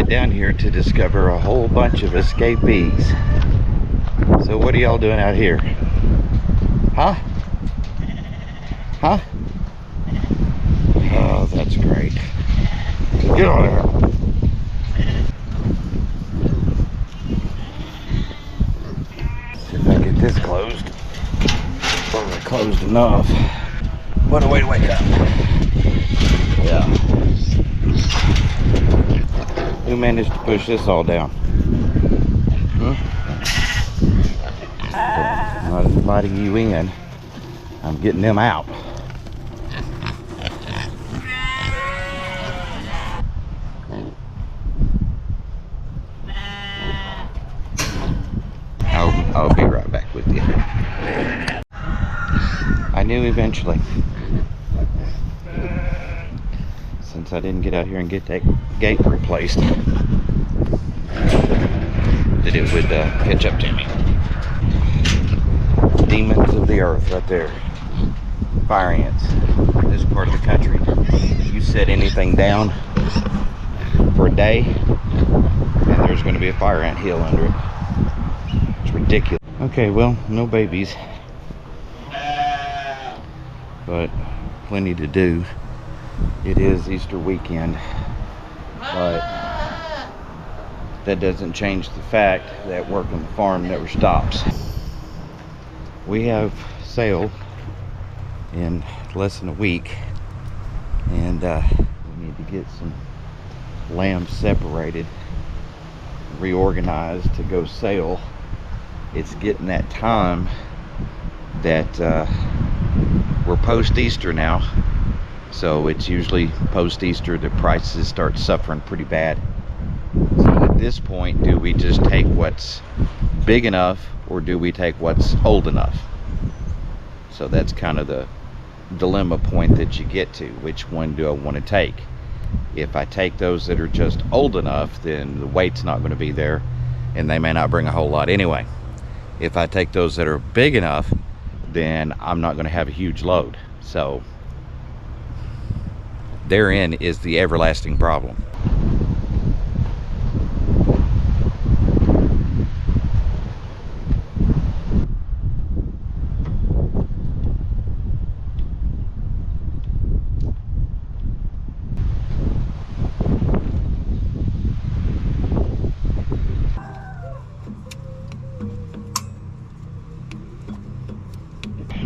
get down here to discover a whole bunch of escapees. So what are y'all doing out here? Huh? Huh? Oh, that's great. Get on there. See if I get this closed. Probably closed enough. What a way to wake up. Yeah. Who managed to push this all down? I'm not inviting you in. I'm getting them out. I'll be right back with you. I knew eventually, since I didn't get out here and get that gate replaced, that it would catch up to me. Demons of the earth right there. Fire ants. This part of the country, you set anything down for a day and there's going to be a fire ant hill under it. It's ridiculous. Okay, well, no babies, but plenty to do. It is Easter weekend, but that doesn't change the fact that work on the farm never stops. We have sale in less than a week, and we need to get some lambs separated, reorganized to go sale. It's getting that time that we're post-Easter now, so it's usually post-Easter the prices start suffering pretty bad. So at this point, do we just take what's big enough, or do we take what's old enough? So that's kind of the dilemma point that you get to. Which one do I want to take? If I take those that are just old enough, then the weight's not going to be there and they may not bring a whole lot anyway. If I take those that are big enough, then I'm not going to have a huge load. So therein is the everlasting problem.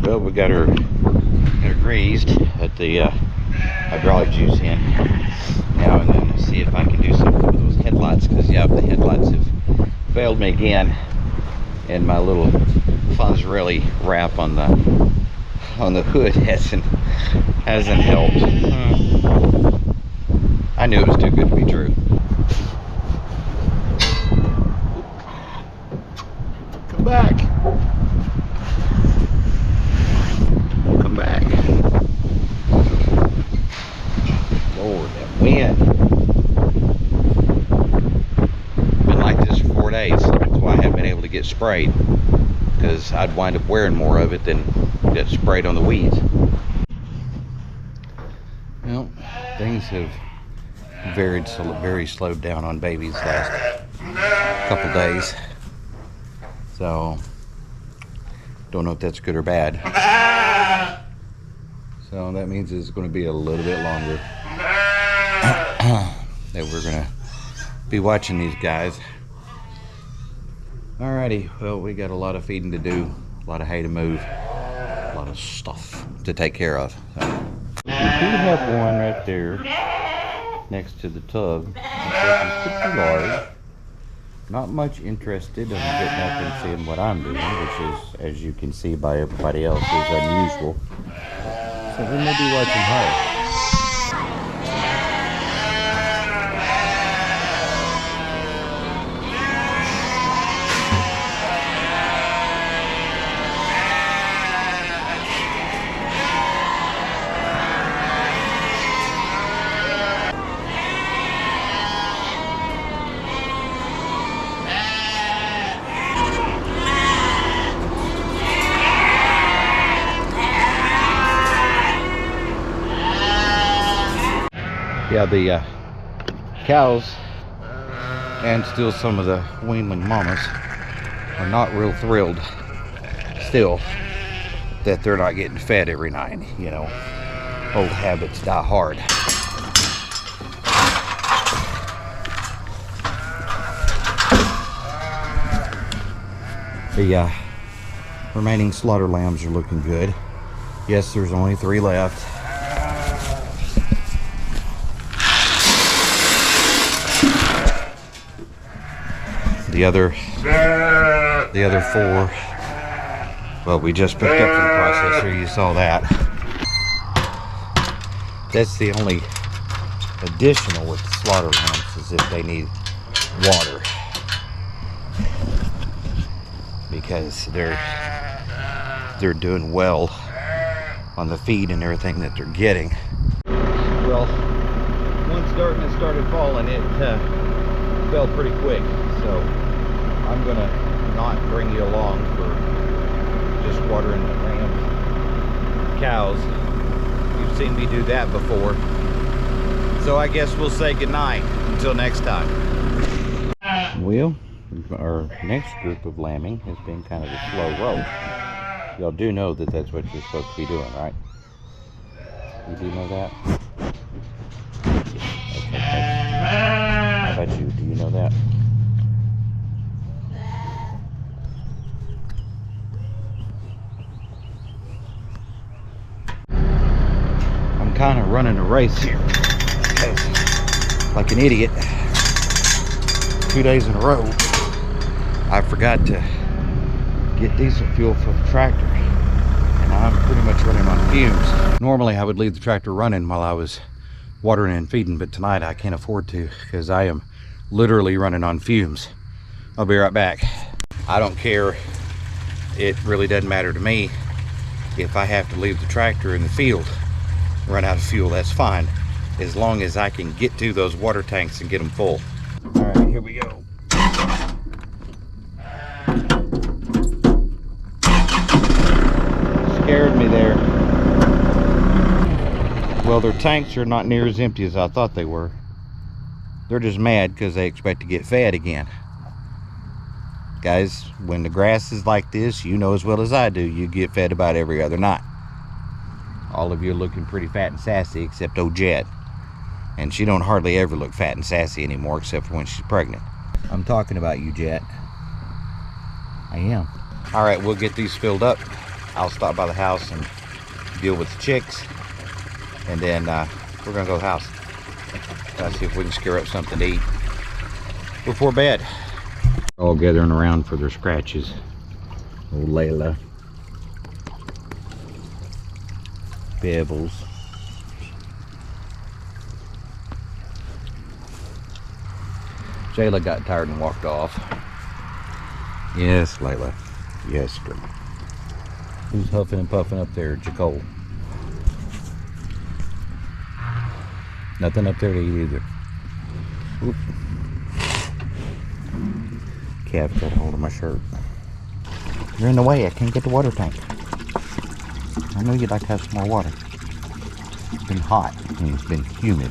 Well, we got her grazed at the hydraulic juice in now, and then see if I can do something with those headlights, because yeah, the headlights have failed me again, and my little Fonzarelli wrap on the hood hasn't helped. I knew it was too good to be true. Come back. Come back. Lord, that wind. Been like this for 4 days. That's why I haven't been able to get sprayed, because I'd wind up wearing more of it than get sprayed on the weeds. Well, things have very slowed down on babies last couple days. So don't know if that's good or bad. So that means it's going to be a little bit longer that we're going to be watching these guys. Alrighty, well, we got a lot of feeding to do, a lot of hay to move, a lot of stuff to take care of. So we do have one right there next to the tub. It's pretty large. Not much interested in getting up and seeing what I'm doing, which is, as you can see by everybody else, is unusual. So we may be watching her. Yeah, the cows And still some of the weanling mamas are not real thrilled still that they're not getting fed every night. You know, old habits die hard. The remaining slaughter lambs are looking good. Yes, there's only 3 left. The other 4, well, we just picked up from the processor. You saw that. That's the only additional with the slaughter lambs is if they need water, because they're doing well on the feed and everything that they're getting. Well, once darkness started falling, it fell pretty quick, so I'm gonna not bring you along for just watering the ram cows. You've seen me do that before, so I guess we'll say goodnight until next time. Well, our next group of lambing has been kind of a slow roll. Y'all do know that that's what you're supposed to be doing, right? You do know that? Okay. How about you? Do you know that? I'm kind of running a race here, like an idiot. 2 days in a row, I forgot to get diesel fuel for the tractor, and I'm pretty much running on fumes. Normally I would leave the tractor running while I was watering and feeding, but tonight I can't afford to because I am literally running on fumes. I'll be right back. I don't care. It really doesn't matter to me if I have to leave the tractor in the field, run out of fuel. That's fine, as long as I can get to those water tanks and get them full. All right, here we go. Scared me there. Well, their tanks are not near as empty as I thought they were. They're just mad because they expect to get fed again. Guys, when the grass is like this, you know as well as I do, you get fed about every other night. All of you are looking pretty fat and sassy except old Jet. And she don't hardly ever look fat and sassy anymore except for when she's pregnant. I'm talking about you, Jet. I am. All right, we'll get these filled up. I'll stop by the house and deal with the chicks. And then we're gonna go to the house. Try to see if we can scare up something to eat before bed. All gathering around for their scratches. Old Layla. Pebbles. Jayla got tired and walked off. Yes, Layla. Yes, girl. Who's huffing and puffing up there? Jacole. Nothing up there to eat either. Oop. Calf got a hold of my shirt. You're in the way. I can't get the water tank. I know you'd like to have some more water. It's been hot and it's been humid.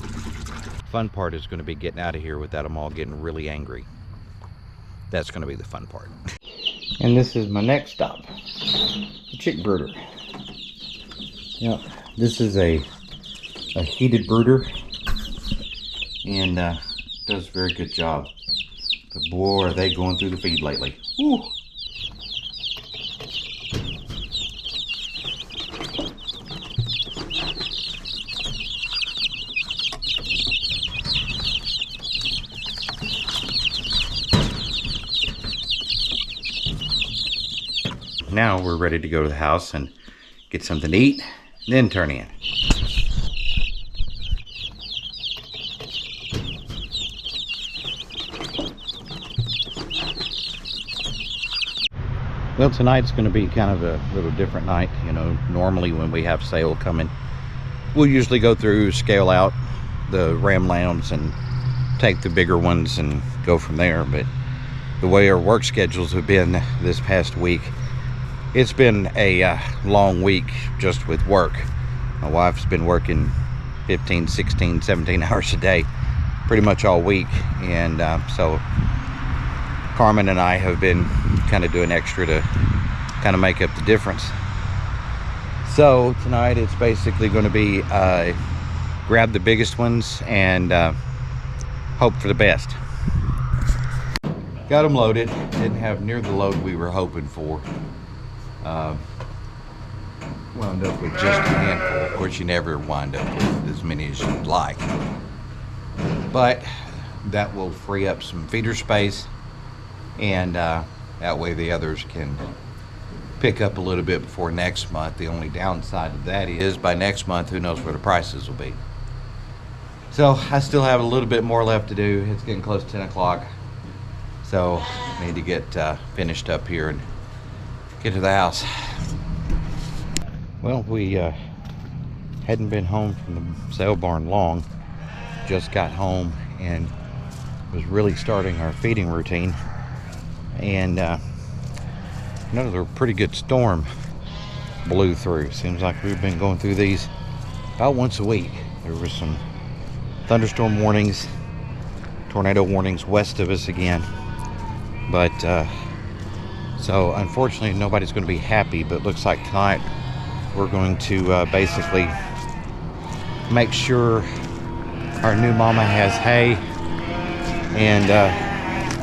Fun part is going to be getting out of here without them all getting really angry. That's going to be the fun part. And this is my next stop, the chick brooder. Yep, this is a heated brooder, and does a very good job. But boy, are they going through the feed lately. Woo. Now we're ready to go to the house and get something to eat, and then turn in. Well, tonight's going to be kind of a little different night. You know, normally when we have sale coming, we'll usually go through, scale out the ram lambs and take the bigger ones and go from there. But the way our work schedules have been this past week, it's been a long week just with work. My wife's been working 15, 16, 17 hours a day pretty much all week, and so Carmen and I have been kind of doing extra to kind of make up the difference. So tonight it's basically going to be grab the biggest ones and hope for the best. Got them loaded. Didn't have near the load we were hoping for. Wound up with just a handful. Of course, you never wind up with as many as you'd like, but that will free up some feeder space, and that way the others can pick up a little bit before next month. The only downside of that is by next month, who knows where the prices will be. So I still have a little bit more left to do. It's getting close to 10 o'clock. So I need to get finished up here and get to the house. Well, we hadn't been home from the sale barn long. Just got home and was really starting our feeding routine. And another pretty good storm blew through. Seems like we've been going through these about once a week. There were some thunderstorm warnings, tornado warnings west of us again. But so unfortunately nobody's going to be happy, but looks like tonight we're going to basically make sure our new mama has hay and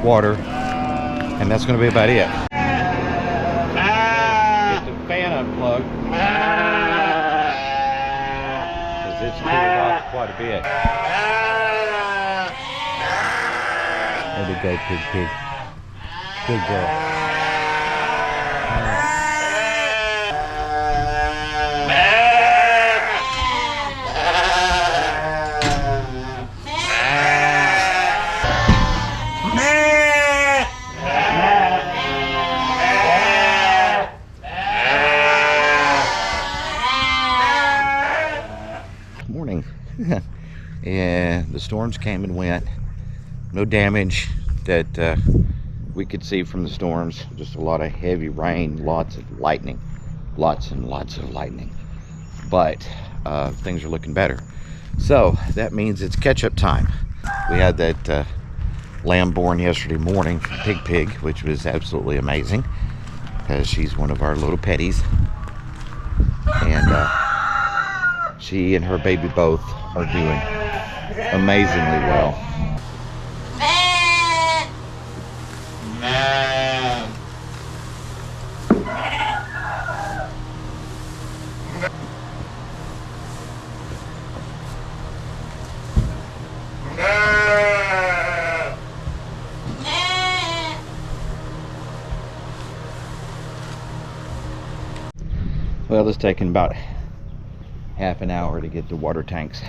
water, and that's going to be about it. Get the fan unplugged because it's cooled off quite a bit. There we go, pig pig. Good girl. Morning. And the storms came and went. No damage that we could see from the storms. Just a lot of heavy rain, lots of lightning, lots and lots of lightning. But things are looking better. So that means it's catch-up time. We had that lamb born yesterday morning from Pig Pig, which was absolutely amazing because she's one of our little petties. And she and her baby both are doing amazingly well. Well, it's taken about half an hour to get the water tanks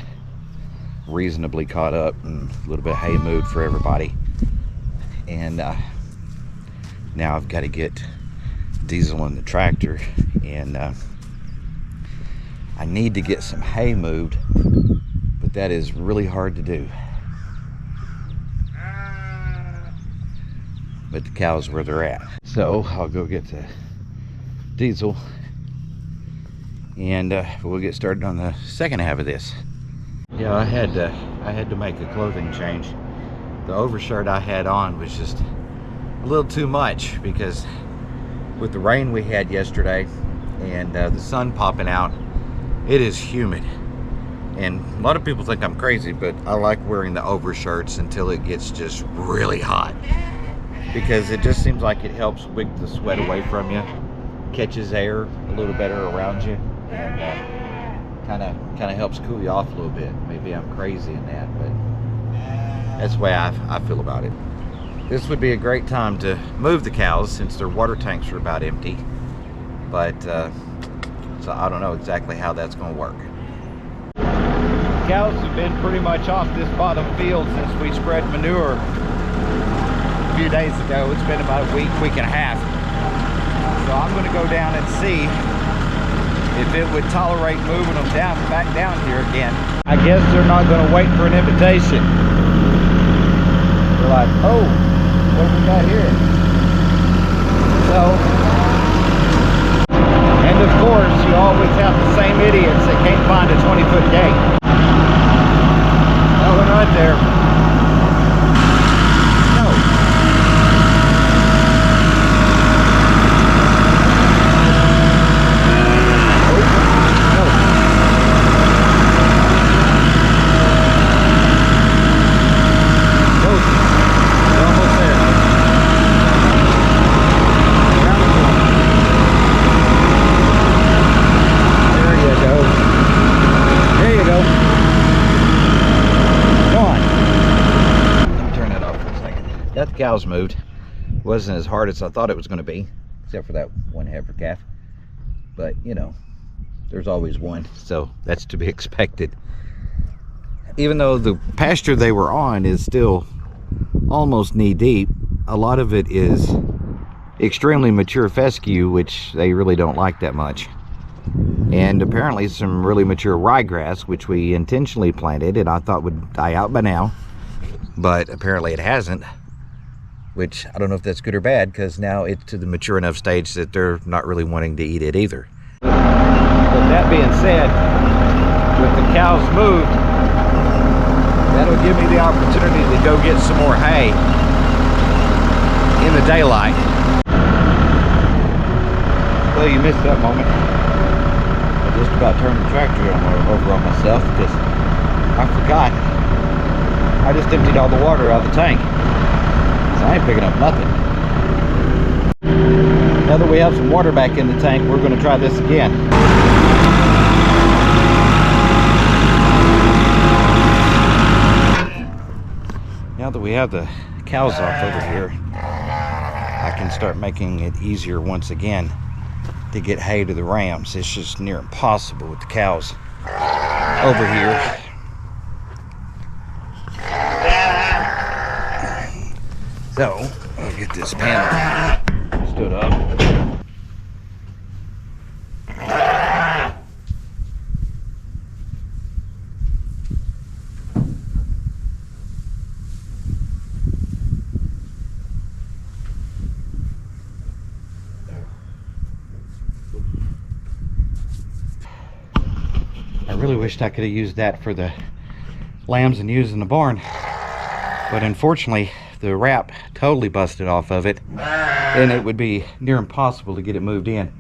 reasonably caught up and a little bit of hay moved for everybody. And now I've got to get diesel in the tractor, and I need to get some hay moved, but that is really hard to do. But the cows where they're at. So I'll go get the diesel, and we'll get started on the second half of this. Yeah, I had to make a clothing change. The overshirt I had on was just a little too much because with the rain we had yesterday and the sun popping out, it is humid. And a lot of people think I'm crazy, but I like wearing the overshirts until it gets just really hot, because it just seems like it helps wig the sweat away from you, catches air a little better around you, and kind of helps cool you off a little bit. Maybe I'm crazy in that, but that's the way I feel about it. This would be a great time to move the cows since their water tanks are about empty, but so I don't know exactly how that's going to work. Cows have been pretty much off this bottom field since we spread manure a few days ago. It's been about a week and a half. So I'm going to go down and see if it would tolerate moving them back down here again. I guess they're not going to wait for an invitation. They're like, oh, what we got here? So, and of course, you always have the same idiots that can't find a 20-foot gate. That one right there. got the cows moved. Wasn't as hard as I thought it was going to be, except for that one heifer calf. But, you know, there's always one, so that's to be expected. Even though the pasture they were on is still almost knee deep, a lot of it is extremely mature fescue, which they really don't like that much. And apparently some really mature ryegrass, which we intentionally planted and I thought would die out by now, but apparently it hasn't, which I don't know if that's good or bad, because now it's to the mature enough stage that they're not really wanting to eat it either. But that being said, with the cows moved, that'll give me the opportunity to go get some more hay in the daylight. Well, you missed that moment. I just about turned the tractor over on myself because I forgot. I just emptied all the water out of the tank. So I ain't picking up nothing. Now that we have some water back in the tank, we're going to try this again. Now that we have the cows off over here, I can start making it easier once again to get hay to the rams. It's just near impossible with the cows over here. So, I'll get this panel stood up. I really wished I could have used that for the lambs and ewes in the barn, but unfortunately the wrap totally busted off of it and it would be near impossible to get it moved in.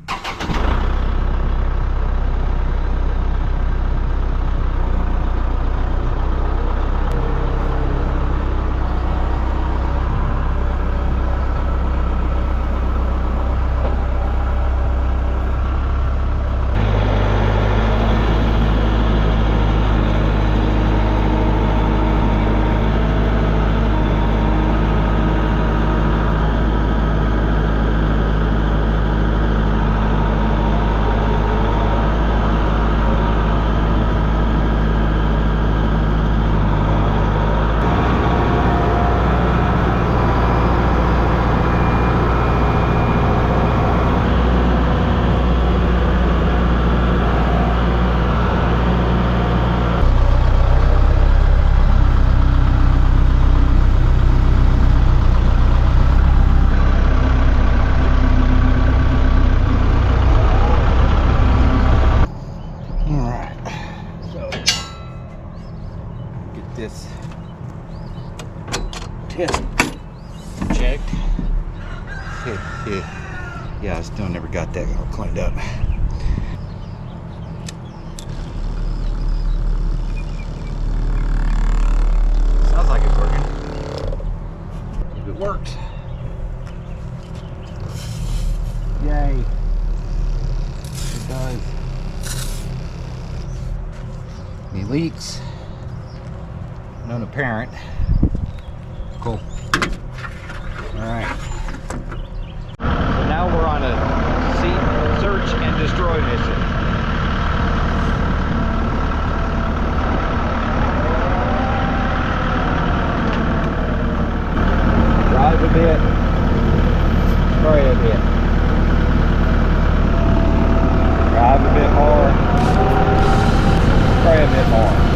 This test checked. Yeah, I still never got that all cleaned up. Sounds like it's working. If it works, yay! It does. Any leaks? None apparent. Cool. Alright. So now we're on a search and destroy mission. Drive a bit. Spray a bit. Drive a bit more. Spray a bit more.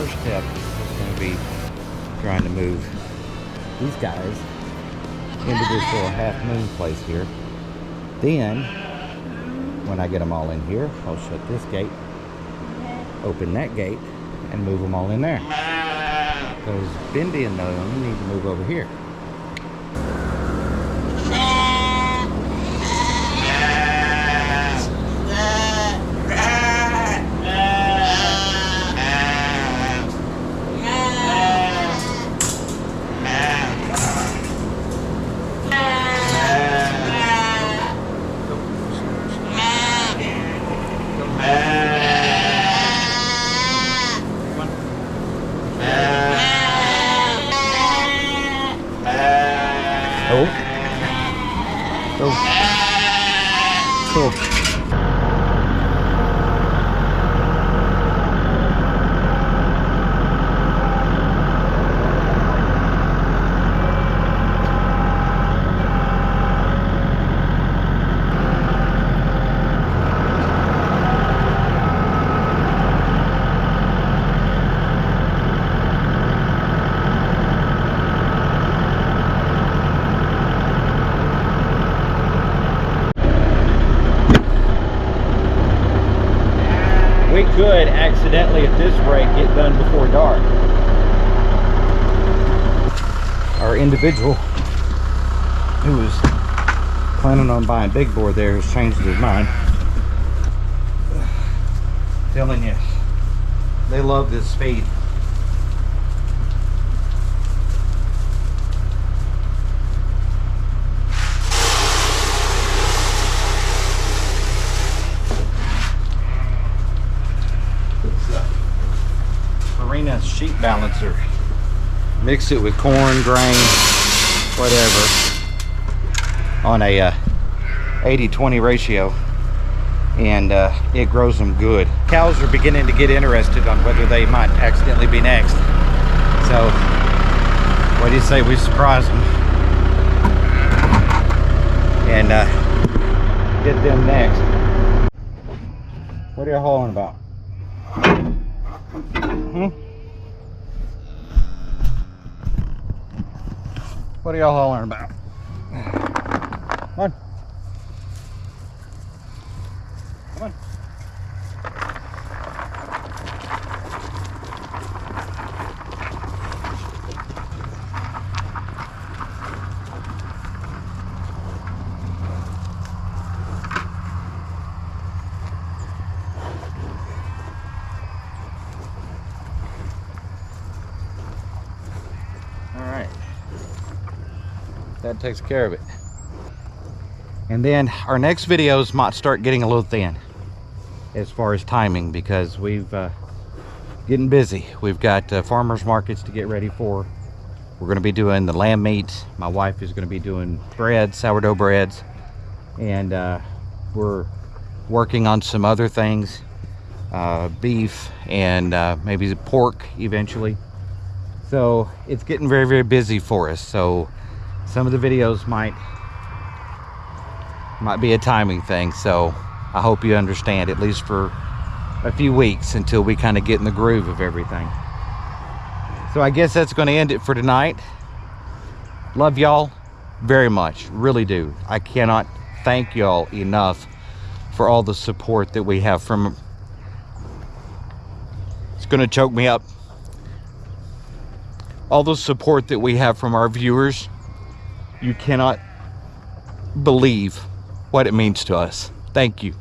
first step is going to be trying to move these guys into this little half moon place here. Then, when I get them all in here, I'll shut this gate, open that gate, and move them all in there. Because Bendy and them need to move over here. Cool. We could accidentally at this rate get done before dark. Our individual who was planning on buying big boar there has changed his mind. Telling you, they love this speed. Sheep balancer. Mix it with corn, grain, whatever, on a 80-20 ratio, and it grows them good. Cows are beginning to get interested on whether they might accidentally be next. So, what do you say we surprise them and get them next? What are you hauling about? What are y'all hollering about? Come on. Come on. All right. That takes care of it. And then our next videos might start getting a little thin as far as timing, because we've getting busy. We've got farmers markets to get ready for. We're going to be doing the lamb meat. My wife is going to be doing bread, sourdough breads, and we're working on some other things, beef and maybe pork eventually. So it's getting very, very busy for us. So some of the videos might be a timing thing. So I hope you understand, at least for a few weeks, until we kind of get in the groove of everything. So I guess that's going to end it for tonight. Love y'all very much, really do. I cannot thank y'all enough for all the support that we have from, it's going to choke me up, all the support that we have from our viewers. You cannot believe what it means to us. Thank you.